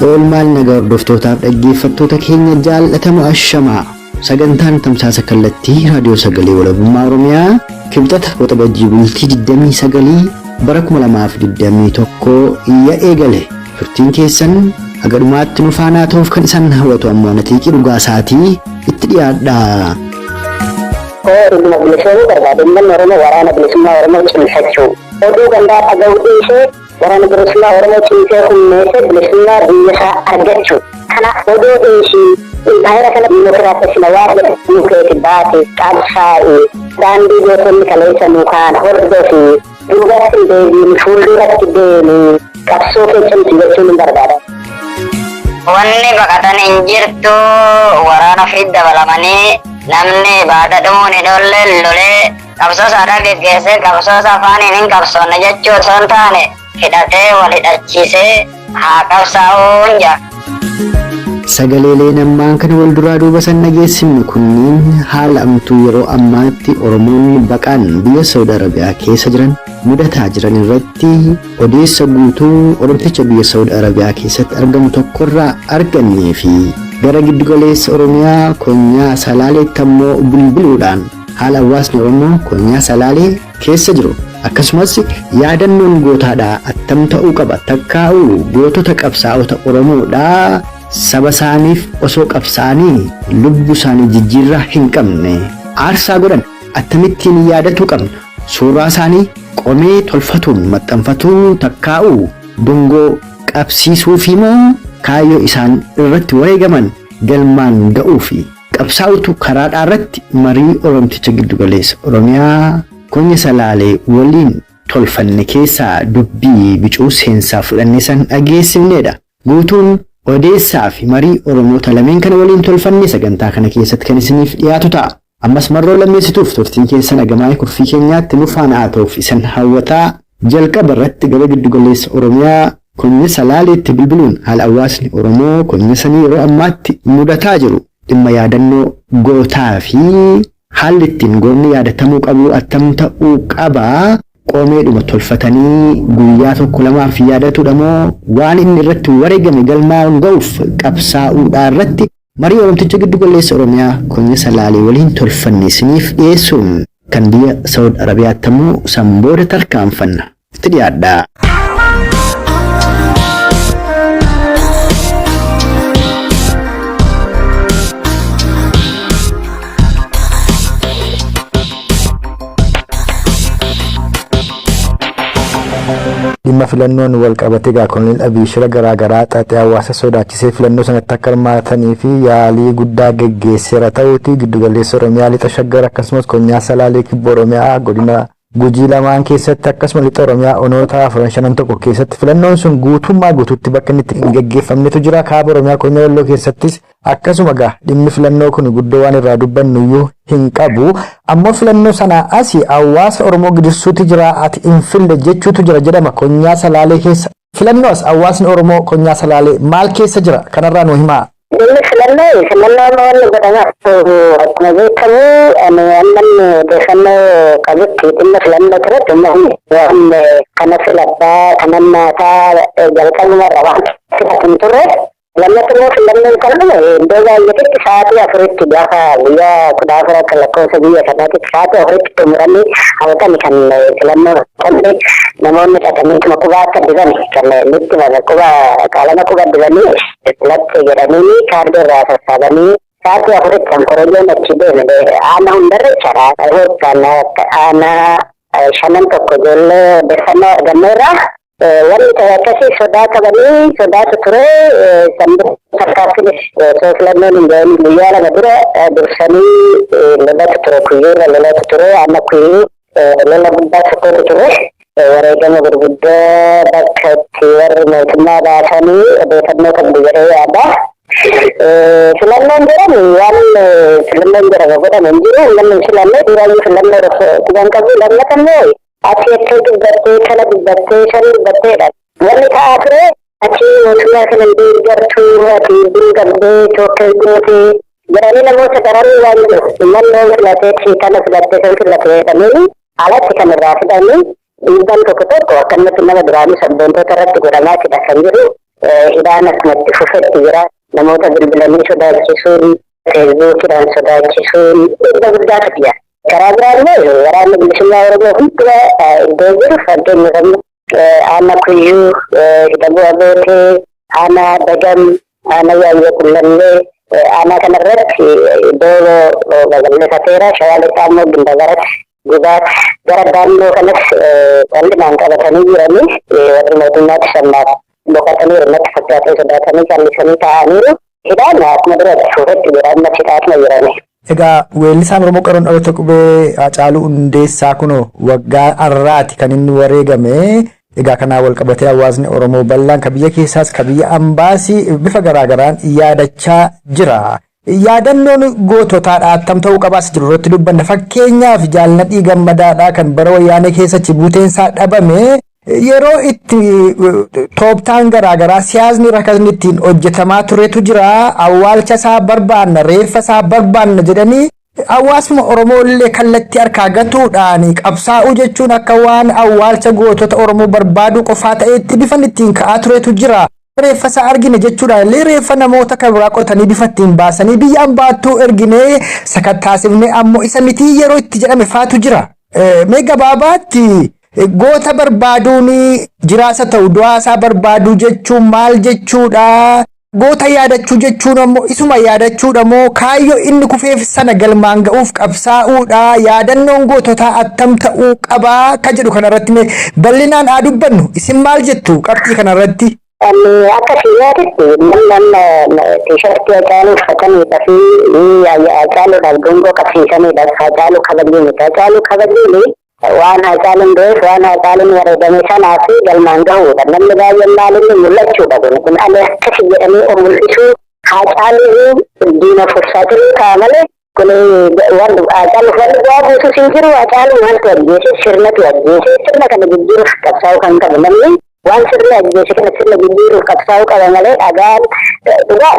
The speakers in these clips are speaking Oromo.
Oolmaal nagaa hordoftootaaf dhaggeeffattoota keenya jaallatamu ashamaa. Sagantaan tamsaasa kallattii raadiyoo sagalee walabummaa Oromiyaa kibxata waxabajjii bultii 29 bara 2021 iyya eegale. Turtiin keessan agadumaatti nu faanaa ta'uuf kan isaan hawwatu ammoo natiiqii dhugaa isaatii itti dhiyaadha. Ilma bilisummaa barbaadummaan Oromoo waraana bilisummaa Oromoo cimsachuu oduu gandaa dhaga'uu dhiisee waraana bilisummaa Oromoo cimsee humneessee bilisummaa biyyasaa argachuu kana oduu dhiisii baay'ina kana dimokiraatessina waan jedhamu keeti baate qabsaa'e daandii gootonni kaleessa nukaan hordofi duubatti deebiin fuulduratti deemee qabsoo keessatti jechuun hin barbaada. Wanni baqatan hin jirtu waraana fi dabalamanii namni baada dhumuun hin oolle lolee qabsoo saadaa geggeessee qabsoo afaaniin hin qabsoonne jechuu osoo hin taane hidhatee wal hidhachiisee haa qabsaa'uun jira. Sagaleeleen ammaan kana wal duraa duuba san dhageessifnu kunniin haala amtuu yeroo ammaatti Oromoonni baqaan biyya Saudi Arabiyaa keessa jiran mudataa jiran irratti odeessa guutuu Oromticha biyya Saudi Arabiyaa keessatti argamu tokkorraa argannee fi gara giddugaleessa Oromiyaa konyaa Salaaleetti ammoo bilbiluudhaan haala hawaasni Oromoo konyaa Salaalee keessa jiru akkasumas yaadannoon gootaadhaa attam ta'uu qaba takkaa'uu gootota qabsaa'ota Oromoodhaa saba isaaniif osoo qabsaa'anii lubbuu isaanii jijjiirraa hin qabne aarsaa godhan attamittiin yaadatuu qabna suuraa isaanii qomee tolfatuun maxxanfatuu takkaa'uu dungoo qabsiisuu fi moo kaayyoo isaan irratti wareegaman galmaan ga'uu fi qabsaa'utu karaadhaa irratti marii Oromticha giddugaleessa Oromiyaa konya Salaalee waliin tolfanne keessaa dubbii bicuu seensaa fudhannee san dhageessifneedha. Guutuun odeessaa fi marii Oromoota lameen kana waliin tolfanne sagantaa kana keessatti kan isiniif dhiyaatu ta'a. Ammas marroo lammeessituuf turtiin keessan agamaa'ee kurfii keenyaatti nu faana haa ta'uuf isin hawwataa jalqaba irratti gara giddugaleessa Oromiyaa konya Salaaleetti bilbiluun haala hawaasni Oromoo konya sanii yeroo ammaatti mudataa jiru dhimma yaadannoo gootaa fi haalli ittiin goonni yaadatamuu qabu attam ta'uu qabaa qoomeedhuma tolfatanii guyyaa tokko lamaaf yaadatudha moo waan inni irratti wareegame galmaan ga'uuf qabsaa'uudhaa irratti marii Oromticha giddugaleessa Oromiyaa konya Salaalee waliin tolfanne isiniif dhiyeessuun kan biyya Saudi Arabiyaatti ammoo sanbooda tarkaanfanna itti dhiyaadha. Dhimma filannoon wal qabatee Koloneel Abiy shira garaagaraa xaxee hawaasa sodaachisee filannoo sanatti akka hirmaatanii fi yaalii guddaa geggeesseera ta'uuti giddugaleessa Oromiyaa lixa Shaggar akkasumas konyaa Salaalee kibba Oromiyaa godina Gujii lamaan keessatti akkasumas lixa Oromiyaa onoota 451 keessatti filannoon sun guutummaa guutuutti bakka inni itti geggeeffamnetu jira. Kaaba Oromiyaa konyaa Walloo keessattis akkasuma dhimmi filannoo kun guddoo waan irraa dubbannuyyuu hin qabu. Ammoo filannoo sana asii hawaasa Oromoo gidduutti jira ati hin fille jechuutu jira jedhama konyaa Salaalee keessa. Filannoos hawaasni Oromoo konyaa Salaalee maal keessa jira kanarraa nu himaa. Inni filannoo wanni godhamaaf akkuma beekamu ammanni odeeffannoo qabutti dhimma filannoo turetti waan kana filadhaa kanan naataa jalqabumarra waan filatin turre lammatummoo filannoon kan dhume iddoo baay'eetti sa'aatii afuritti gaafa guyyaa 14 akka lakkoofsa biyya kanaatti sa'aatii afuritti xumuranii hawwatan kan filannoo qonni namoonni dhaqanii quba akka diban kan nutti quba qaalama quba dibanii filatti jedhanii kaardii irraa sassaabanii sa'aatii afuritti kan korojoon achi deeme aanaa hundarra jira kan aanaa shanan tokko ijoollee odeeffannoo arganneerra. Wanti akkasii sodaa qabanii sodaatu ture sanbata tarkaanfinis osoo filannoon hin gahin guyyaa lama dura dursanii lolatu ture kuyyoorra lolatu ture amma kuyyuu lola guddaa tokkotu ture wareegama gurguddaa bakka itti warri mootummaa baasanii odeeffannoo qabdu jedhee yaada. Filannoon jedhamu waan filannoon jedhama godhame hin jiru namni filannoo duraayyuu filannoo quban qabu lammatammoo ati akka dubbattee kana dubbattee san dubbatteedha. Wanni ta'aa ture ati mootummaa kana deeggartuu ati diingamdee tokko gootee jedhanii namoota daranii waan jiru. Uummanni filatee kana filattee san filatee jedhanii alatti kan irraa fidanii dhiibbaan tokko tokko akkanumatti nama duraanii sabboontoota irratti godhamaatidha kan jiru. hidhaan akkumatti fufetti jira. Namoota bilbilanii sodaachisuun, feesbuukidhaan sodaachisuun iddoo guddaatu jira. Karaa biraan immoo waraanni bilisummaa Oromoo hunduma iddoo jiru fakkeenyi qabnu aanaa Kuyyuu, Hidhabuu Abootee, aanaa Dagam, aanaa Yaayyoo Qullallee, aanaa kanarratti iddoo babal'ifateera. Shawaa Lixaa immoo Gindabarat, Gubaat gara daandoo kanas bal'inaan qabatanii jiranii warri mootummaatti sannaaf boqotanii irratti fakkaatee sodaatanii callisanii taa'aniiru. Hidhaan akkuma duratti fuudhetti jira amma hidhaatuma jirani. Egaa weellisaan Oromoo qaroon dhaloota qubee Haacaaluu Hundeessaa kunoo waggaa har'aati kan inni wareegame. Egaa kanaa wal qabatee hawaasni Oromoo bal'aan kan biyya keessaas kan biyya ambaasii bifa garaagaraan yaadachaa jira. Yaadannoon goototaadha attam ta'uu qabaas jiru irratti dubbanna. Fakkeenyaaf Jaalladhii Gammadaadhaa kan bara wayyaanee keessatti buuteensaa dhabame yeroo itti tooftaan garaagaraa siyaasni rakasni ittiin hojjetamaa turetu jira. Awwaalcha isaa barbaanna, reeffa isaa barbaanna jedhanii hawaasuma Oromoo illee kallattii harkaa gatuudhaan qabsaa'uu jechuun akka waan awwaalcha gootota Oromoo barbaaduu qofaa ta'etti bifan ittiin ka'aa turetu jira. Reeffa isaa argine jechuudhaan illee reeffa namoota kan biraa qotanii bifa ittiin baasanii biyya ambaattuu erginee sakattaasifnee ammoo isa mitii yeroo itti jedhame faatu jira. Mee gabaabaatti goota barbaaduun jiraasa ta'u du'aasaa barbaaduu jechuun maal jechuudha? Goota yaadachuu jechuun ammoo isuma yaadachuudha moo kaayyoo inni kufeef sana galmaan ga'uuf qabsaa'uudha? Yaadannoon goototaa attam ta'uu qabaa ka jedhu kanarratti mee bal'inaan haa dubbannu. Isin maal jettu qabxii kanarratti? Akka siyaatitti namni tiishartii Haacaaluu uffataniidha fi Haacaaluudhaaf dungoo qabsiisaniidha. Haacaaluu kabajuunidha. Haacaaluu kabajuuni waan Haacaaluun beeku waan Haacaaluun wareegame sanaa fi galmaan gahuudha. Namni baay'een maalinni mul'achuudha kun ani akkasi jedhamee of mul'isuu Haacaaluu diina fursaatirii ka'a malee kun Haacaaluu warri bu'aa buusus hin jiru. Haacaaluu maaltu ajjeese sirnatu ajjeese sirna kana jijjiiruuf qabsaa'uu kan qabu namni waan sirna ajjeese kana sirna jijjiiruuf qabsaa'uu qaba malee dhagaan dhugaa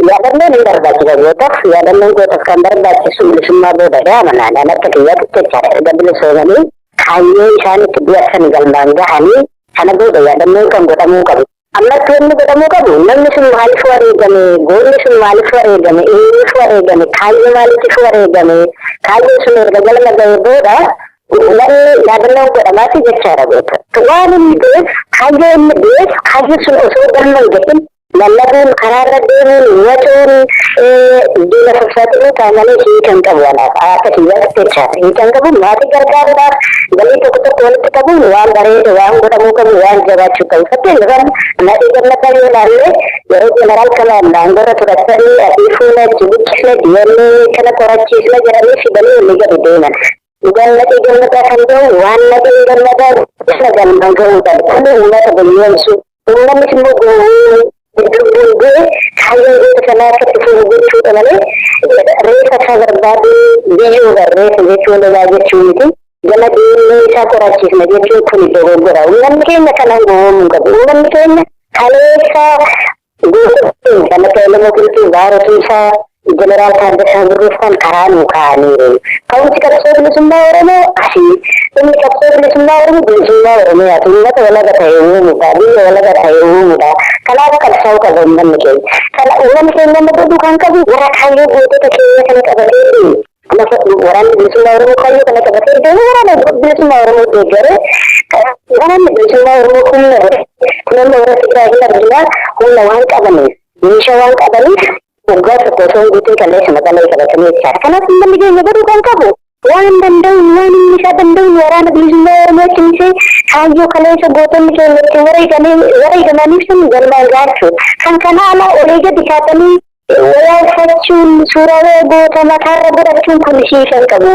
yaadannoon hin barbaachisa gootaaf yaadannoon gootaaf kan barbaachisu bilisummaa boodadha amanaan akka kiyyaatti jechaadha erga bilisoomanii kaayyoo isaan itti du'atan galmaan gahanii kana booda yaadannoon kan godhamuu qabu. Ammatti wanni godhamuu qabu namni sun maaliif wareegame goonni sun maaliif wareegame eenyuuf wareegame kaayyoo maaliif wareegame kaayyoo sun erga galma ga'ee booda yaadannoo godhamaati jechaadha goota. Waan inni ta'eef kaayyoo inni ta'eef kaayyoo sun osoo galma hin gahin lallabuun karaarra deemuun wacuun diina fursaatirii ta'a malee hiikan qabu anaaf akka kiyyaatti jechaadha. Hiikan qabu maatii gargaaruudhaaf galii tokko tokko walitti qabuun waan bareedu waan godhamuu qabu waan jabaachuu qabu. Fakkeenyaaf Nadhii Gammadaa yoo ilaalle yeroo jeneraal kanaan daangorra turatanii adii fuula jibichiisne diyaanii kana qorachiisne jedhanii fidanii walii gadi deeman. Dhugaan Nadhii Gammadaa kan ta'u waan Nadhii Gammadaa isa galmaan ga'uudha. Kun uummata gowwoomsu. Uummannis immoo dubbiin bu'e kaayyoo goota sanaa akkatti fuudhu jechuudha malee reeffa isaa barbaaduu biyyuudha reeffa jechuun lolaa jechuu miti. Gala diinni isaa qorachiisna jechuun kun dogoggora. Uummanni keenya kanaan gowwoomuu qabu. Uummanni keenya kaleessa goota kana ta'elamoo qilxuu baaratuu isaa jeneraal Taaddasaa Birruuf kan karaa nuu kaa'aniiru. Ka'umsi qabsoo bilisummaa Oromoo asii. Inni qabsoo bilisummaa Oromoo bilisummaa Oromiyaati. Uummata walaga ta'e uumuudha. Biyya walaga ta'e uumuudha. Kanaaf qabsaa'uu qaba uummanni keenya. Kana uummanni keenya maddu kan qabu warra kaayyoo gootota keenya kana qabatee waraanni bilisummaa Oromoo kaayyoo kana qabatee deemu waraana bilisummaa Oromoo deeggaree waraanni bilisummaa Oromoo humna warra Tigraay hin arginaa humna waan qabaniif meeshaa waan qabaniif waggaa tokko osoo hin guutiin kalleessa maqalee qabatanii jechaadha. Kanaaf uummanni keenya godhuu kan qabu waan danda'uun waan inni isaa danda'uun waraana bilisummaa Oromoo cimsee kaayyoo kaleessa gootonni keenya itti wareegamaniif sun galmaan gaachuu kan kana alaa olee gadi kaatanii wayaa uffachuun suuraa goota mataarra godhachuun kun hiikan qabu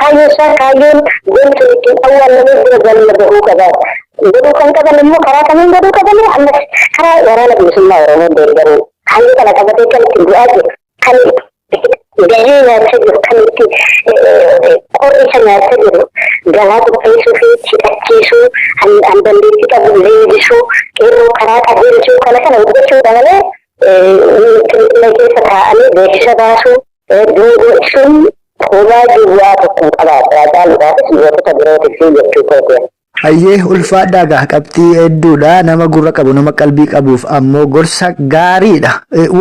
kaayyoo isaa kaayyoon goota ittiin awwaalamee bira galma gahuu qaba. Godhuu kan qaban immoo karaa kamiin godhuu qaban ammas karaa waraana bilisummaa Oromoo deeggaruu kaayyoo kana qabatee kan ittiin du'aa jiru kan gahee nyaachaa jiru kan itti qorri isa nyaachaa jiru galaa qopheessuu fi hidhachiisuu an dandeettii qabu leellisuu qeerroo karaa qajeelchuu kana hojjechuudha malee keessa taa'anii beeksisa baasuu duudhuun homaa duwwaa tokko qabaatu. Haacaaluudhaafis gootota birootiif jechuu kootee. Hayyee ulfaadhaa qabxii hedduudha nama gurra qabu nama qalbii qabuuf ammoo gorsa gaariidha.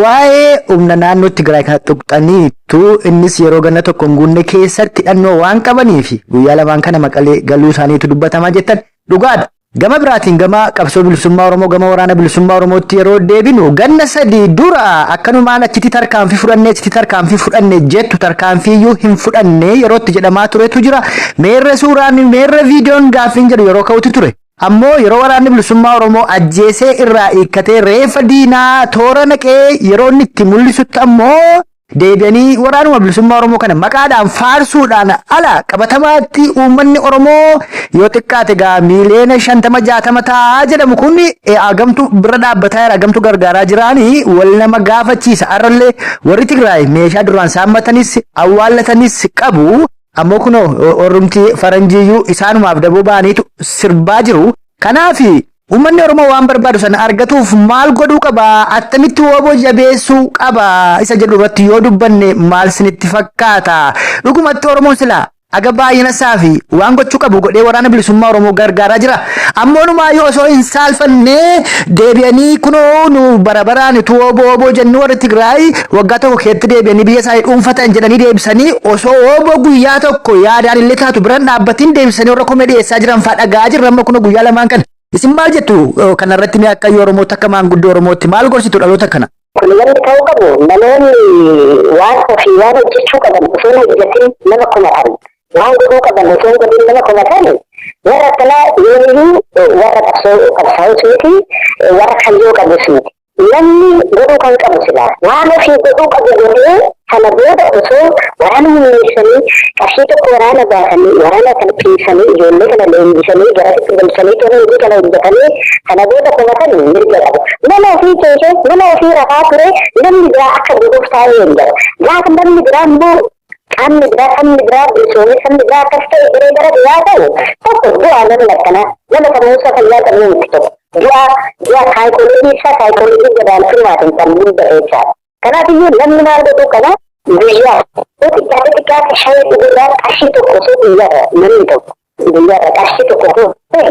Waa'ee humna naannoo Tigraay kana tuqxaniitu innis yeroo ganna tokko hin guunne keessatti hidhannoo waan qabaniif guyyaa lamaan kana Maqalee galuu isaaniitu dubbatamaa jettan dhugaadha. Gama biraatiin gama qabsoo bilisummaa Oromoo gama waraana bilisummaa Oromootti yeroo deebinu ganna 3 dura akkanumaan achitti tarkaanfii fudhanne jettu tarkaanfiiyyuu hin fudhanne yerootti jedhamaa turetu jira. Meerre suuraan meerre viidiyoon gaaffiin jedhu yeroo ka'utti ture. Ammoo yeroo waraanni bilisummaa Oromoo ajjeesee irraa hiikkatee reeffa diinaa toora naqee yeroo inni itti mul'isutti ammoo deebi'anii waraanuma bilisummaa Oromoo kana maqaadhaan faarsuudhaan ala qabatamaatti uummanni Oromoo yoo xiqqaate gaa miiliyoona 50-60 ta'a jedhamu kun agamtu bira dhaabbataa jira agamtu gargaaraa jiraanii wal nama gaafachiisa arrallee warri Tigraay meeshaa duraan saammatanis awwaallatanis qabu ammoo kunoo orrumti faranjiyyuu isaanumaaf daboo ba'aniitu sirbaa jiru kanaafi uummanni Oromoo waan barbaadu sana argatuuf maal godhuu qaba attamitti wooboo jabeessuu qaba isa jedhu irratti yoo dubbanne maal sinitti fakkaata dhugumatti Oromoon silaa aga baay'ina saafi waan gochuu qabu godhee waraana bilisummaa Oromoo gargaaraa jira ammoo numaa yoo osoo hin saalfannee deebi'anii kunoo nu barabaraan wooboo jennu warri Tigraay waggaa tokko keessatti deebi'anii biyya isaanii dhuunfatan jedhanii deebisanii osoo wooboo guyyaa tokko yaadaan illee taatu biran dhaabbatiin deebisanii warra komee dhiyeessaa jiran fa'aa dhagaa jirra amma kunoo guyyaa lamaan kana. Isin maal jettu kanarratti mee akka Oromootti akka maanguddoo Oromootti maal gorsitu dhaloota kana? Kun wanti ta'uu qabu namoonni waan ofii waan hojjechuu qaban osoo hin hojjetin nama komatan waan godhuu qaban osoo hin godhin nama komatan warra akkanaa yoomiyyuu warra qabsaa'us miti warra kayyoo qabus miti. Namni godhuu kan qabu silaa waan ofii godhuu qabu godhee kana booda osoo waraana hundeessanii qarshii tokko waraana baasanii waraana kana fiisanii ijoollee kana leenjisanii garasitti galchanii tola hojii kana hojjetanii kana booda komatanii mirga qabu. Nama ofii keessa nama ofii rafaa ture namni biraa akka godhuuf taa'ee hin jiru. Gaafa namni biraa immoo qaamni biraa sabni biraa bilisoomee sabni biraa akkas ta'e yeroo gara biraa ta'u tokko bu'aa nama lakkanaa nama sammuu fayyaa qabuu miti tokko. Dua saayikoolojii gadaantummaatiin sammuu bareechaadha. Kanaafiyyuu namni maal godhuu qaba guyyaa xiqqaatti shayii dhuguudhaan qarshii tokko osoo guyyaadha namni tokko guyyaadha qarshii tokko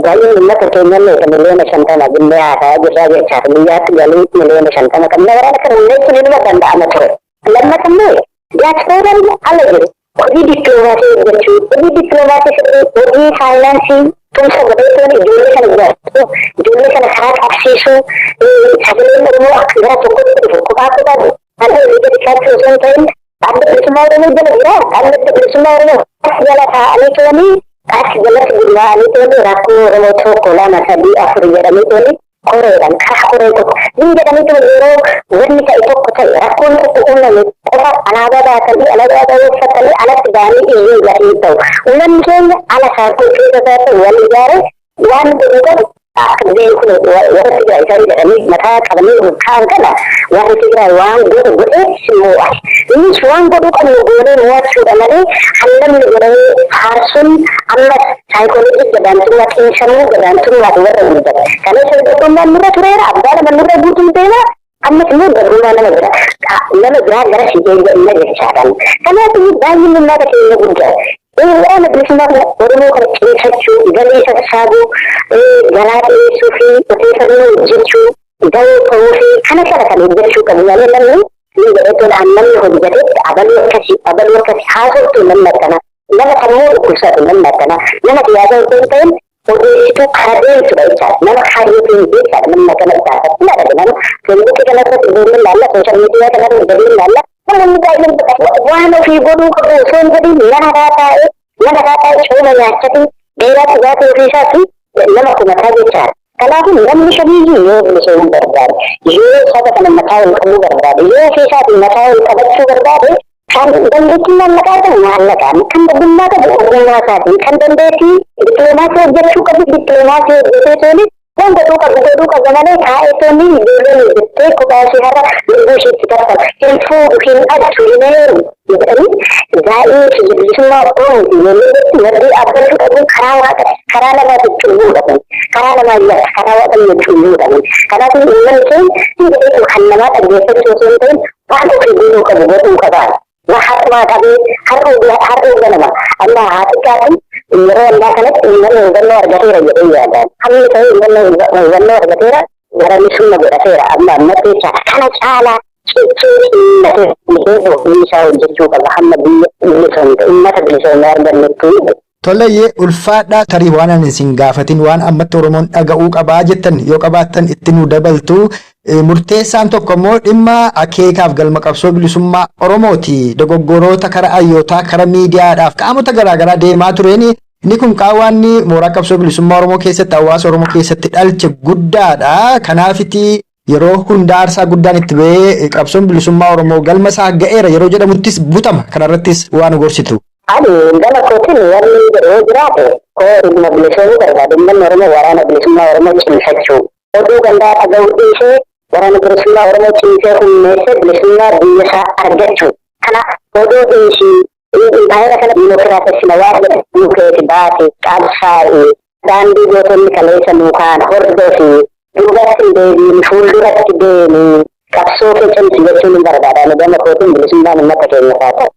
baay'een uummata keenyallee miliyoona 50 jennee haasaa jirraa jechaadha guyyaatti galii miliyoona 50 kan waraana kana hundeessuun inuma danda'ama ture. Lammatammoo diyaaspooraan ala jiru hojii dippiloomaasii hojjechuu hojii dippiloomaasii hojii faayinaansii tumsa godheetuun ijoollee kana jiraatu ijoollee kana karaa qabsiisuu sagaleen Oromoo akka gara tokkotti dhufu kophaa ana hojii xiqqaatti osoo hin ta'in dhaabbata bilisummaa Oromoo jala jira dhaabbata bilisummaa Oromoo as jala taa'anii turanii as jalatti gurmaa'anii turanii rakkoo Oromoo tokko 2 3 4 jedhamanii turanii koreedhaan karaa koree tokko inni jedhamee ture yeroo wanni ta'e tokko ta'e rakkoon tokko uumame qofa alaabaa baatanii alaabaa uffatanii alatti ba'anii iyyuu gadi ta'u uummanni keenya ala saakuu keessa ta'e wal ijaare waan godhu qabu akka beekun warra Tigraay isaan jedhanii mataa qabanii kaan kana warra Tigraay waan godhu godhee simmuudha. Innis waan godhu qabu goonee mo'achuudha malee hannamni godhanii haarsuun ammas saayikoolojii gadaantummaa xiinsammuu gadaantummaatu warra guddata. Kanas dargaggoommaan nurra tureera abbaa nama nurra guutuun beela ammas immoo dargaggoommaa nama biraa gara sigeenya jechaadhaan. Kanaafuu baay'inni uummata keenya guddaa. Waraana bilisummaa Oromoo kana cimsachuu galii sassaabuu garaa dhiyeessuu fi odeeffannoo hojjechuu gahee ta'uu fi kana kan hojjechuu qabu malee namni ni godhatuudhaan namni hojjetetti abaluu akkasii haasoftuu namni akkana nama sammuu dhukkubsatu namni akkana nama siyaasa osoo hin ta'in odeessituu karaa deemtudha jechaadha nama kaayyootiin beeksaadha namni akkana taasisa ilaala nama feesbuukii kanarratti ijoolleen laalla sooshaal miidiyaa kanarratti gadiin laalla namoonni baay'een waan ofii godhuu qabu osoo hin godhin mana taa'ee cooma nyaachati dheeraa dhugaatii ofii isaatti nama kumataa jechaadha. Kanaafuu namni shamiyyuu yoo bilisoomuu barbaade yoo saba kana mataa ol qabuu barbaade yoo ofii isaatiin mataa ol qabachuu barbaade kan dandeettii maallaqaa qabu maallaqaan kan ogummaa qabu ogummaa isaatiin kan dandeettii dippiloomaasii hojjechuu qabu dippiloomaasii hojjetee toonis waan godhuu qabu malee taa'ee toonni ijoolleen hojjettee kophaa ishee har'a lubbuu isheetti darban hin fuudhu hin addu hin heeru jedhanii gaa'ee bilisummaa Oromoo ijoollee warri dhaabbachuu qabu karaa lamaatti cubbuu dhaban karaa lamaa iyyata karaa waaqayyo cubbuu dhaban kanaafuu uummanni keenya kan namaa dhaggeeffachuu osoo hin ta'in waan ofii godhuu qabu godhuu qabaa. Har'umaa qabee har'uu ganama amma haa xiqqaatu yeroo ammaa kanatti uummanni hubannoo argateera jedhee yaadaan. Hammi ta'e hubannoo argateera gara misumma godhateera amma ammatti jechaadha. Kana caalaa ciccii isaa hojjechuu qaba hamma biyya uummata bilisoomee argannetti. Tolee ulfaadhaa tarii waan ani isin gaafatin waan ammatti Oromoon dhaga'uu qabaa jettan yoo qabaattan itti nu dabaltu. Murteessaan tokko immoo dhimma akeekaaf galma qabsoo bilisummaa Oromooti. Dogoggoroota karaa hayyootaa karaa miidiyaadhaaf qaamota garaagaraa deemaa tureen inni kun qaawwaan mooraa qabsoo bilisummaa Oromoo keessatti hawaasa Oromoo keessatti dhalche guddaadha. Kanaafiti yeroo hunda aarsaa guddaan itti ba'ee qabsoon bilisummaa Oromoo galma isaa ga'eera yeroo jedhamuttis butama. Kanarrattis waan gorsitu. Ani gama kootiin wanni jedhee jiraate koo dhimma bilisoomuu barbaadu uummanni Oromoo waraana bilisummaa Oromoo cimsachuu. Oduu gandaa dhaga'uu dhiisee waraana bilisummaa Oromoo cimsee humneessee bilisummaa biyya isaa argachuu. Kana oduu dhiisii baay'ina kana diimokiraatessina waan jedhamu keeti baate qabsaa'ee daandii gootonni kaleessa nuukaan hordofii duubatti deebiin fuulduratti deemii qabsoo kee cimsi jechuun hin barbaadaan gama kootiin bilisummaan uummata keenya haa ta'u.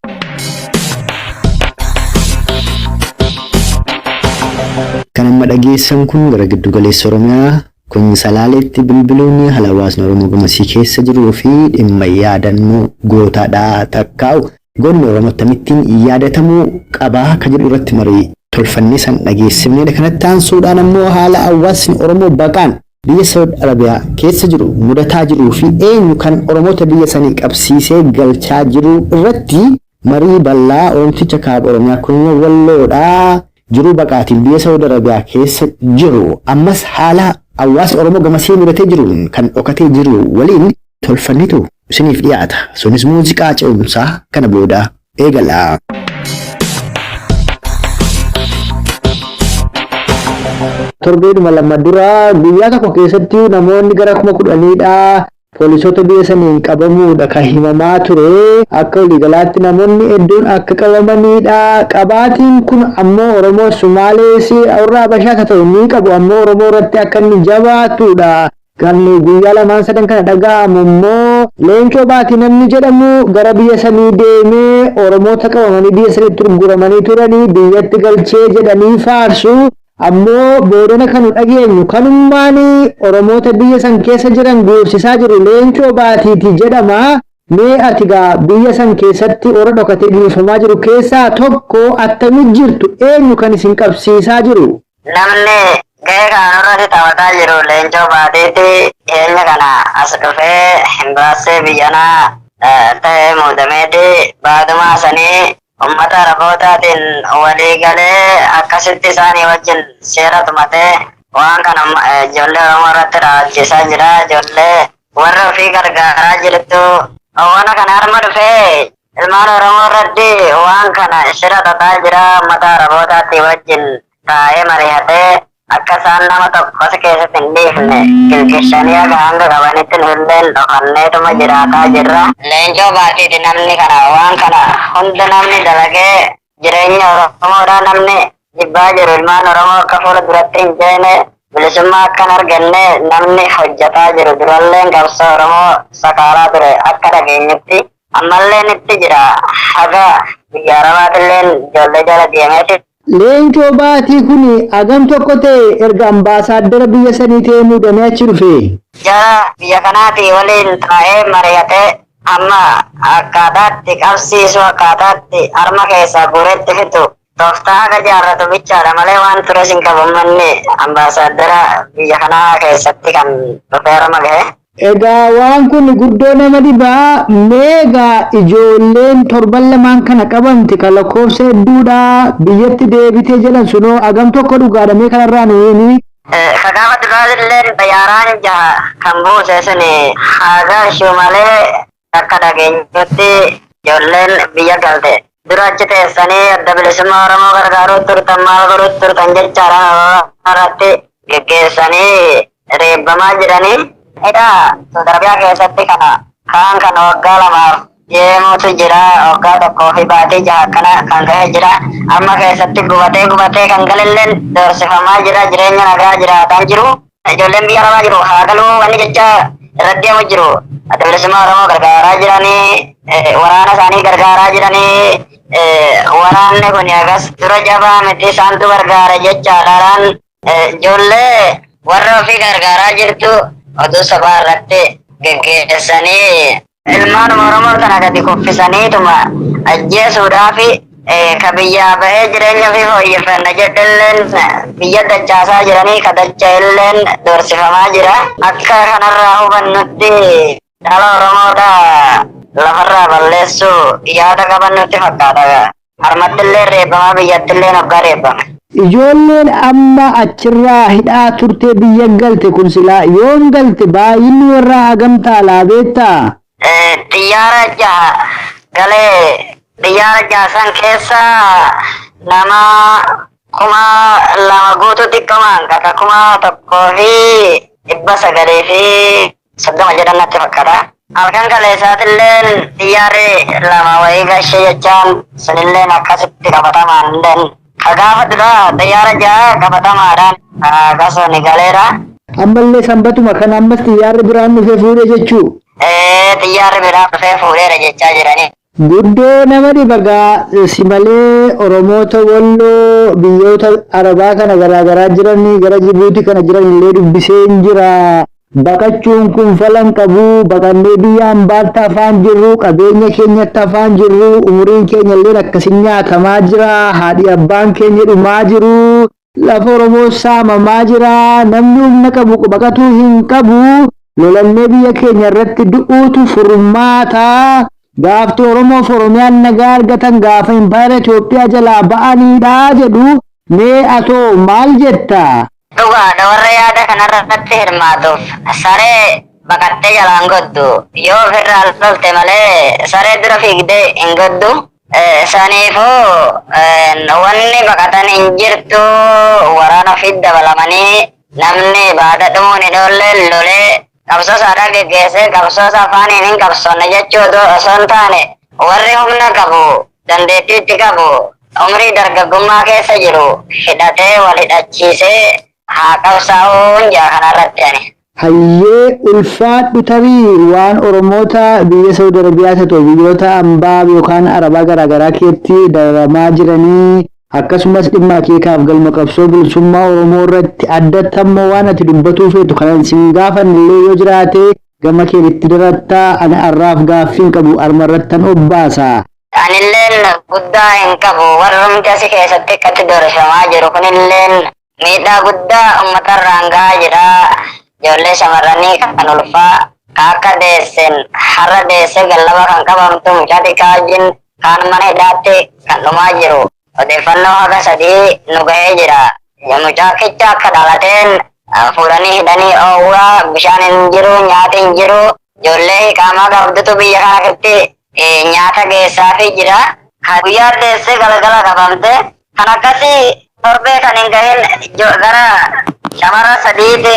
Kan amma dhageessan kun gara giddu galeessa Oromiyaa kun Salaaleetti bilbiluun haala hawaasni Oromoo gamasii keessa jiruu fi dhimma yaadannoo gootaadhaa takkaa'u goonni Oromoo tamittiin yaadatamuu qabaa akka jedhu irratti marii tolfannee san dhageessifnedha. Kanatti aansuudhaan ammoo haala hawaasni Oromoo baqaan biyya Saudi Arabiyaa keessa jiru mudataa jiruu fi eenyu kan Oromoota biyya sanii qabsiisee galchaa jiru irratti marii bal'aa oomticha kaaba Oromiyaa kun walloodhaa. Jiruu baqaatiin biyya Saudi Arabiyaa keessa jiru ammas haala hawaasni Oromoo gamasii mudatee jiruun kan dhokatee jiru waliin tolfannitu isiniif dhiyaata. Sunis muuziqaa ce'umsaa kana booda eegala. Torbeedhuma lama dura guyyaa tokko keessatti namoonni gara 10,000 Poolisoota biyya saniin qabamuudha kan himamaa ture. Akka waliigalaatti namoonni hedduun akka qabamanidha. Qabaatiin kun ammoo Oromoo Sumaalees warra Habashaas ta'u ni qabu ammoo Oromoo irratti akka inni jabaatudha. Kan guyyaa lamaan sadan kana dhaga'amu immoo Leencoo Baatii namni jedhamu gara biyya sanii deemee Oromoota qabamanii biyya saniitti gurguramanii turanii biyyatti galchee jedhanii faarsu. Ammoo boodana kanu dhageenyu kanummaan Oromoota biyya san keessa jiran guursisaa jiru Leencoo Baatiiti jedhama. Mee ati gaa biyya san keessatti warra dhokatee gurguramaa jiru keessaa tokko attamitti jirtu eenyu kan isin qabsiisaa jiru? Namni gahee kanarratti taphataa jiru Leencoo Baatiiti. Eenyu kana as dhufee hin baassee biyyanaa ta'ee muudameeti baaduma sanii ummata Arabootaatiin walii galee akkasitti isaanii wajjin seera tumatee waan kana ijoollee Oromoo irratti raawwachiisaa jira. Ijoollee warra ofii gargaaraa jirtu waan kana harma dhufee ilmaan Oromoo irratti waan kana shira xaxaa jira. Ummata Arabootaatti wajjin taa'ee mari'atee akka isaan nama tokkos keessatti hin dhiifne kilkishanii akka hanga qabanitti nulleen dhokanneetuma jiraataa jirra. Leencoo Baatiiti namni kana waan kana hunda namni dalagee jireenya Oromoodhaa namni jibbaa jiru ilmaan Oromoo akka fuula duratti hin jeene bilisummaa akkan arganne namni hojjataa jiru. Duralleen qabsoo Oromoo sakaalaa ture akka dhageenyutti ammalleen itti jira. Haga biyya Arabaatilleen ijoollee jala deemeeti. Leencoo Baatii kun agam tokko ta'e erga ambaasaaddara biyya sanii ta'ee muudamee achi dhufe. Jara biyya kanaati waliin taa'ee mari'atee amma akkaataatti qabsiisu akkaataatti harma keessaa guuretti fitu tooftaa akka jaarratu bichaadha malee waan ture sin qabu manni ambaasaaddara biyya kanaa keessatti kan dhufee harma gahe. Egaa waan kun guddoo nama dhibaa. Meegaa ijoolleen torban lamaan kana qabamte kan lakkoofsa hedduudha biyyatti deebitee jedhan sunoo agam tokko dhugaadhamee kanarraa nuyi. Kakaama duraasilleen xayyaaraan jaha kan buuse suni haga ishuu malee akka dhageenyutti ijoolleen biyya galte. Dura achi teessanii adda bilisummaa Oromoo gargaaruu turtan maal godhuu turtan jechaadhaan irratti geggeessanii reebbamaa jiranii. Egaa Saudi Arabiyaa keessatti kaan kana waggaa lamaaf deemuutu jira. Waggaa tokkoo fi baatii jaha akkana kan ga'e jira. Amma keessatti gubatee kan galilleen doorsifamaa jira. Jireenya nagaa jiraataa jiru. Ijoolleen biyya Arabaa jiru haa galuu wanni jecha irratti deemu jiru. Adda bilisummaa Oromoo gargaaraa jiranii, waraana isaanii gargaaraa jiranii, waraanni kun agas dura jabaa miti isaantu gargaara jechaadhaan ijoollee warra ofii gargaaraa jirtu oduu sabaa irratti geggeessanii ilmaan Oromoo kana gadi kuffisaniituma ajjeesuudhaa fi ka biyyaa bahee jireenya ofii fooyyeffanna jedhalleen biyya dachaasaa jiranii ka dacha illeen doorsifamaa jira. Akka kanarraa hubannutti dhala Oromoodha lafarraa balleessuu yaada qabannutti fakkaata. Harmattillee reebbamaa biyyattillee noggaa reebbame. Ijoolleen amma achirraa hidhaa turtee biyya galte kun silaa yoom galte baay'inni warraa hagam taalaa beektaa? Xiyyaara jaha galee xiyyaara jaasan keessa nama 2,000 guutuu xiqqoomaan kaka 1,930 jedhannatti fakkaata. Halkan kaleessaatilleen xiyyaarri 2 wayii gashee jechaan sunilleen akkasitti qabatamaan illeen kagaafa dura xiyyaara jaha qabatamaadhaan akkasuma galeera. Ammallee sanbatuma kan ammas xiyyaarri biraan dhufee fuudhe jechuu? Xiyyaarri biraan dhufee fuudheera jechaa jiranii. Guddoo nama dhibagaa si malee Oromoota Walloo biyyoota Arabaa kana garaagaraa jiran gara Jibuutii kana jiran illee dubbisee jira. Baqachuun kun falan qabu baqannee biyya ambaatti afaan jirru qabeenya keenyatti afaan jirru umuriin keenya illee akkasin nyaatamaa jira haadhi abbaan keenya dhumaa jiru lafa Oromoo saamamaa jira namni humna qabu baqatuu hin qabu lolannee biyya keenya irratti du'uutu furmaata. Gaafti Oromoo fi Oromiyaan nagaa argatan gaafa impaayera Itoophiyaa jalaa ba'aniidha jedhu mee atoo maal jetta? Dhugaadha warra yaada kanarratti hirmaatuuf saree baqattee jalaan goddu yoo ofirraa lolte malee saree dura fiigdee hin goddu. Saniifuu wanni baqatan hin jirtu waraana ofitti dabalamanii namni baada dhumuun hin oolle lolee qabsoo saadaa geggeessee qabsoo afaaniin hin qabsoonne jechuu osoo hin taane warri humna qabu dandeettii itti qabu umrii dargaggummaa keessa jiru hidhatee wal hidhachiisee haa qabsaa'uun jaa kanarratti ani. Hayyee ulfaadhu tarii waan Oromoota biyya Saudi Arabiyaa ta'u biyyoota ambaa yookaan Arabaa garaagaraa keessatti dararamaa jiranii akkasumas dhimma akeekaaf galma qabsoo bilisummaa Oromoo irratti addattammoo waan ati dubbatuu feetu kan isin gaafannillee yoo jiraate gama keetitti darattaa ani arraaf gaaffiin qabu arma irrattan obbaasa. Anilleen guddaa hin qabu warrumti asi keessatti akkatti doorsifamaa jiru kunilleen miidhaa guddaa uummatarraan gahaa jira. Ijoollee shamarranii kan ulfaa akka deessen har'a deessee gallaba kan qabamtu mucaa xiqqaa wajjin kaan mana hidhaatti kan dhumaa jiru. Odeeffannoo haga 3 nu gahee jira. Mucaa kicha akka dhalateen fuudhanii hidhanii oowwaa bishaan hin jiru nyaata hin jiru. Ijoollee hiqaamaa qabdutu biyya kana keessatti nyaata geessaafii jira. Guyyaa deessee galgala qabamte kan akkasii torbee kan hin gahin gara shamara 3ti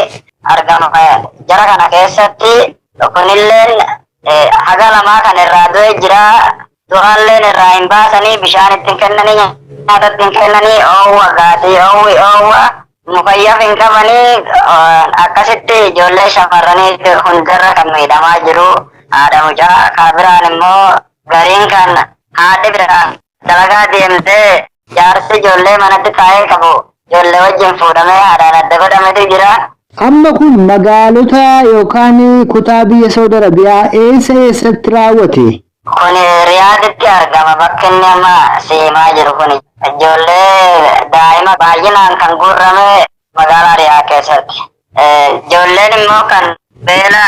argama. Jara kana keessatti kunilleen haga 2 kan irraa du'e jira. Du'aalleen irraa hin baasanii bishaan ittiin kennanii nyaata ittiin kennanii oowwa gaatii oowwa mukayyaaf hin qabanii akkasitti ijoollee shamarranii hundarra kan miidhamaa jiru. Haadha mucaa kaabiraan immoo gariin kan haadhi biraan dalagaa deemtee jaarsi ijoollee manatti taa'ee qabu ijoollee wajjin fuudhamee haadhaan adda godhametu jira. Amma kun magaalota yookaan kutaa biyya Saudi Arabiyaa eessatti raawwate? Kun Riyaaditti argama bakki inni amma seemaa jiru kun ijoollee daa'ima baay'inaan kan guurrame magaalaa Riyaad keessatti. Ijoolleen immoo kan beela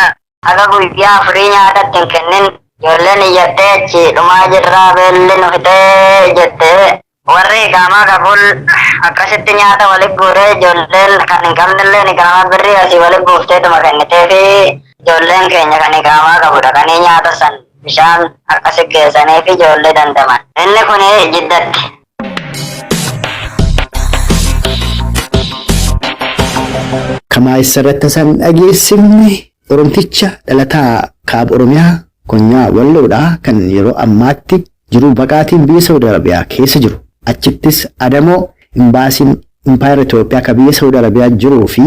haga guyyaa 4 nyaata ittiin kennin ijoolleen iyyattee achi dhumaa jirraa beelli nu fitee jettee warri iqaamaa qabul akkasitti nyaata walitti guuree ijoolleen kan hin qabnillee iqaamaa birrii asii walitti guufteetuma kennitee fi ijoolleen keenya kan iqaamaa qabu dhaqanii nyaata san bishaan akkasi geessanii fi ijoollee dandaman. Inni kun jiddatti. Kamaa isarratti san dhageessifne Oromticha dhalataa kaaba Oromiyaa konyaa Walloodhaa kan yeroo ammaatti jiru baqaatiin biyya Saudi Arabiyaa keessa jiru. Achittis adamoo imbaasiin impaayera Itoophiyaa kan biyya Saudi Arabiyaa jiruu fi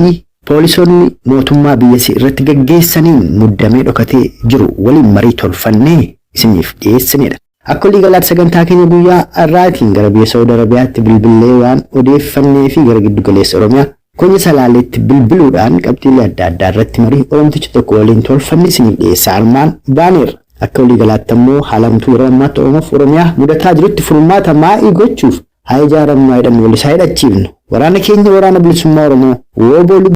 poolisoonni mootummaa biyyasii irratti gaggeessaniin muddamee dhokatee jiru waliin marii tolfannee isiniif dhiyeessinedha. Akka waliigalaatti sagantaa keenya guyyaa har'aatiin gara biyya Saawud Arabiyaatti bilbilee waan odeeffannee fi gara giddu galeessa Oromiyaa Konye Salaaleetti bilbiluudhaan qabxiilee adda addaa irratti marii Oromticha tokko waliin tolfanne isiniif dhiyeessaa armaan baaneerra. Akka waliigalaatti ammoo haalamtuu yeroo ammaatti Oromoof Oromiyaa mudataa jirutti furmaata maa'ii gochuuf haa ijaaramnu jedhamnu walisaa hidhachiifnu. Waraana keenya waraana bilisummaa Oromoo WBO